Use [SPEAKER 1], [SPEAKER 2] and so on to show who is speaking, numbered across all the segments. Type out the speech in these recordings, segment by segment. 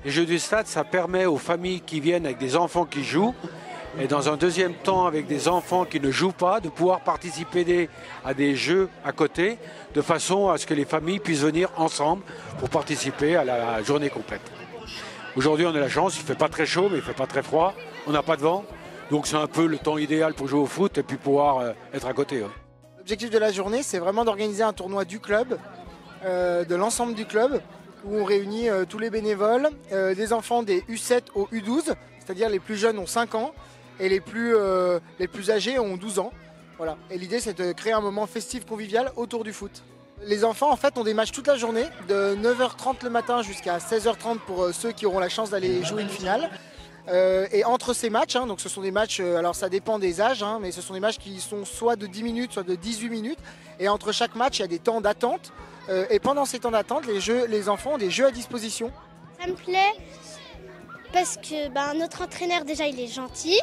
[SPEAKER 1] Les jeux du stade, ça permet aux familles qui viennent avec des enfants qui jouent, et dans un deuxième temps avec des enfants qui ne jouent pas, de pouvoir participer à des jeux à côté, de façon à ce que les familles puissent venir ensemble pour participer à la journée complète. Aujourd'hui, on a la chance, il ne fait pas très chaud, mais il ne fait pas très froid, on n'a pas de vent, donc c'est un peu le temps idéal pour jouer au foot et puis pouvoir être à côté. Ouais.
[SPEAKER 2] L'objectif de la journée, c'est vraiment d'organiser un tournoi du club, de l'ensemble du club, où on réunit tous les bénévoles, des enfants des U7 au U12, c'est-à-dire les plus jeunes ont 5 ans et les plus âgés ont 12 ans. Voilà. Et l'idée, c'est de créer un moment festif convivial autour du foot. Les enfants, en fait, ont des matchs toute la journée, de 9h30 le matin jusqu'à 16h30 pour ceux qui auront la chance d'aller jouer une finale. Et entre ces matchs, donc ce sont des matchs, alors ça dépend des âges, mais ce sont des matchs qui sont soit de 10 minutes, soit de 18 minutes. Et entre chaque match, il y a des temps d'attente. Et pendant ces temps d'attente, les enfants ont des jeux à disposition.
[SPEAKER 3] Ça me plaît parce que notre entraîneur, déjà, il est gentil.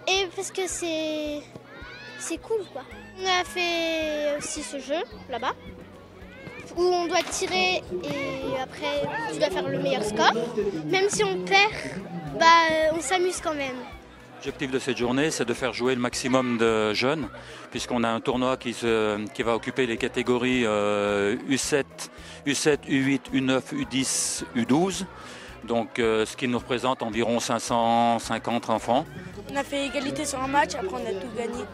[SPEAKER 3] Et parce que c'est cool, quoi. On a fait aussi ce jeu, là-bas, où on doit tirer et après, tu dois faire le meilleur score. Même si on perd, on s'amuse quand même.
[SPEAKER 4] L'objectif de cette journée, c'est de faire jouer le maximum de jeunes, puisqu'on a un tournoi qui va occuper les catégories U7, U8, U9, U10, U12. Donc, ce qui nous représente environ 550 enfants.
[SPEAKER 5] On a fait égalité sur un match, après on a tout gagné.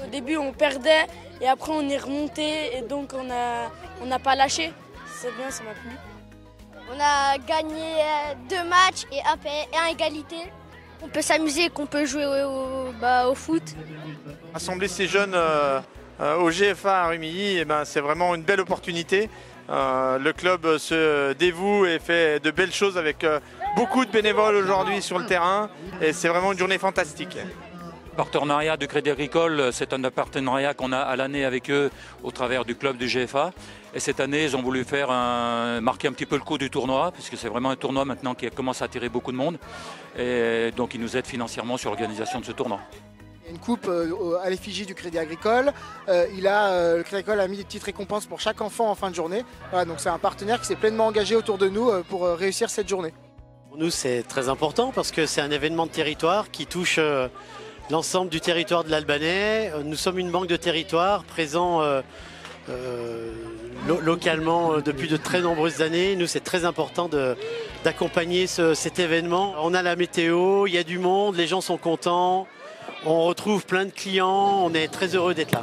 [SPEAKER 5] Au début, on perdait et après on est remonté et donc on n'a pas lâché. C'est bien, ça m'a plu.
[SPEAKER 3] On a gagné 2 matchs et un égalité. On peut s'amuser, qu'on peut jouer au foot.
[SPEAKER 6] Assembler ces jeunes au GFA à Rumilly, c'est vraiment une belle opportunité. Le club se dévoue et fait de belles choses avec beaucoup de bénévoles aujourd'hui sur le terrain et c'est vraiment une journée fantastique.
[SPEAKER 4] Le partenariat du Crédit Agricole, c'est un partenariat qu'on a à l'année avec eux au travers du club du GFA. Et cette année, ils ont voulu marquer un petit peu le coup du tournoi, puisque c'est vraiment un tournoi maintenant qui commence à attirer beaucoup de monde. Et donc, ils nous aident financièrement sur l'organisation de ce tournoi.
[SPEAKER 2] Il y a une coupe à l'effigie du Crédit Agricole. Le Crédit Agricole a mis des petites récompenses pour chaque enfant en fin de journée. Voilà, donc c'est un partenaire qui s'est pleinement engagé autour de nous pour réussir cette journée.
[SPEAKER 7] Pour nous, c'est très important parce que c'est un événement de territoire qui touche l'ensemble du territoire de l'Albanais. Nous sommes une banque de territoire présent localement depuis de très nombreuses années. Nous, c'est très important d'accompagner cet événement. On a la météo, il y a du monde, les gens sont contents. On retrouve plein de clients, on est très heureux d'être là.